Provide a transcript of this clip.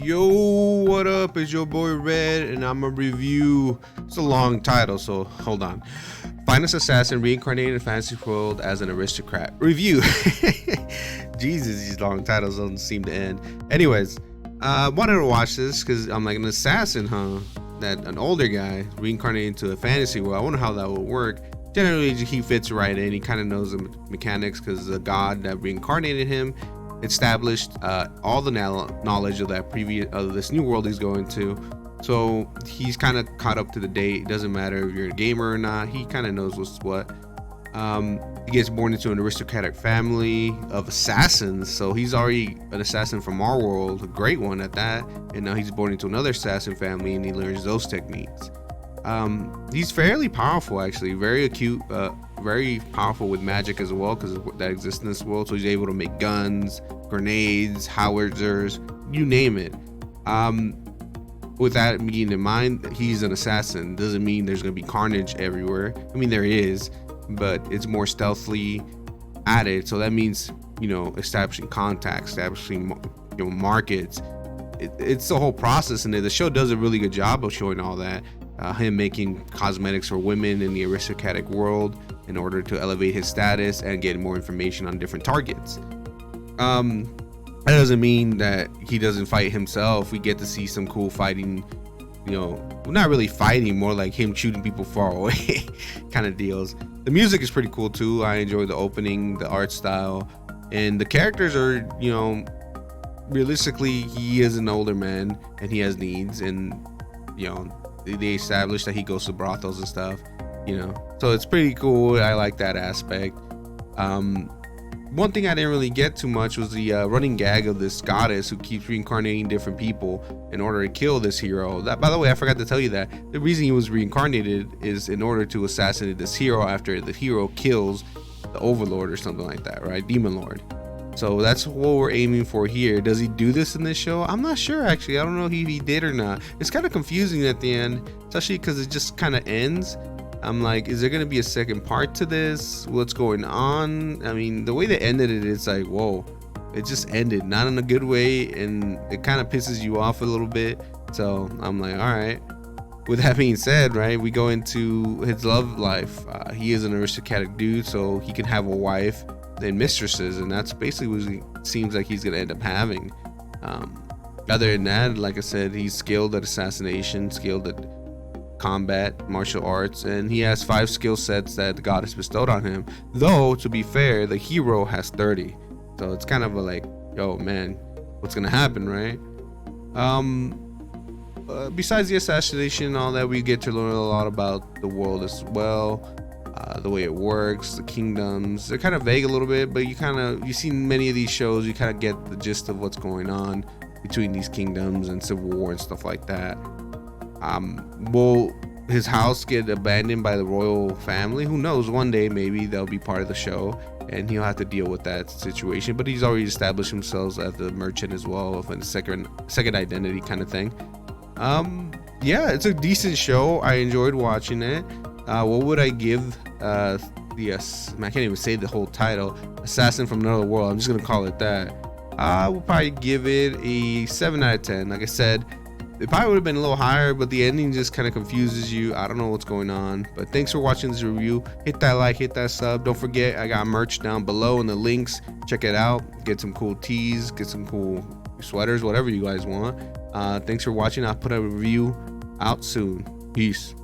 Yo, what up? It's your boy Red, and I'm a review. It's a long title, so hold on. Finest assassin reincarnated in fantasy world as an aristocrat. Review. Jesus, these long titles don't seem to end. Anyways, wanted to watch this because I'm like, an assassin, huh? That an older guy reincarnated into a fantasy world. I wonder how that would work. Generally, he fits right in. He kind of knows the mechanics because the god that reincarnated him established all the knowledge of that this new world he's going to. So he's kind of caught up to the date. It doesn't matter if you're a gamer or not. He kind of knows what's what. He gets born into an aristocratic family of assassins. So he's already an assassin from our world, a great one at that. And now he's born into another assassin family, and he learns those techniques. He's fairly powerful, actually, very acute, very powerful with magic as well, because that exists in this world. So he's able to make guns, grenades, howitzers, you name it. With that being in mind, he's an assassin. Doesn't mean there's going to be carnage everywhere. I mean, there is, but it's more stealthily added. So that means, establishing contacts, establishing, markets. It's the whole process, and the show does a really good job of showing all that. Him making cosmetics for women in the aristocratic world in order to elevate his status and get more information on different targets. That doesn't mean that he doesn't fight himself. We get to see some cool fighting, not really fighting, more like him shooting people far away kind of deals. The music is pretty cool too. I enjoy the opening, the art style, and the characters are, realistically, he is an older man and he has needs, and they establish that he goes to brothels and stuff, so it's pretty cool. I like that aspect. One thing I didn't really get too much was the running gag of this goddess who keeps reincarnating different people in order to kill this hero. That, by the way, I forgot to tell you that the reason he was reincarnated is in order to assassinate this hero after the hero kills the overlord or something like that, right? Demon Lord. So that's what we're aiming for here. Does he do this in this show? I'm not sure, actually. I don't know if he did or not. It's kind of confusing at the end, especially because it just kind of ends. I'm like, is there going to be a second part to this? What's going on? I mean, the way they ended it, it's like, whoa, it just ended, not in a good way, and it kind of pisses you off a little bit. So I'm like, all right. With that being said, right, we go into his love life. He is an aristocratic dude, so he can have a wife and mistresses, and that's basically what it seems like he's going to end up having. Other than that, like I said, he's skilled at assassination, skilled at combat, martial arts, and he has 5 skill sets that the goddess bestowed on him. Though, to be fair, the hero has 30. So it's kind of a like, yo, man, what's gonna happen, right? Besides the assassination and all that, we get to learn a lot about the world as well, the way it works, the kingdoms. They're kind of vague a little bit, but you see many of these shows, you kind of get the gist of what's going on between these kingdoms and civil war and stuff like that. Will his house get abandoned by the royal family? Who knows? One day maybe they'll be part of the show and he'll have to deal with that situation, but he's already established himself as the merchant as well, of a second identity kind of thing. Yeah, it's a decent show. I enjoyed watching it. What would I give I can't even say the whole title, Assassin from Another World. I'm just gonna call it that. I will probably give it a 7 out of 10. Like I said, it probably would have been a little higher, but the ending just kind of confuses you. I don't know what's going on. But thanks for watching this review. Hit that like, hit that sub. Don't forget, I got merch down below in the links. Check it out. Get some cool tees, get some cool sweaters, whatever you guys want. Thanks for watching. I'll put a review out soon. Peace.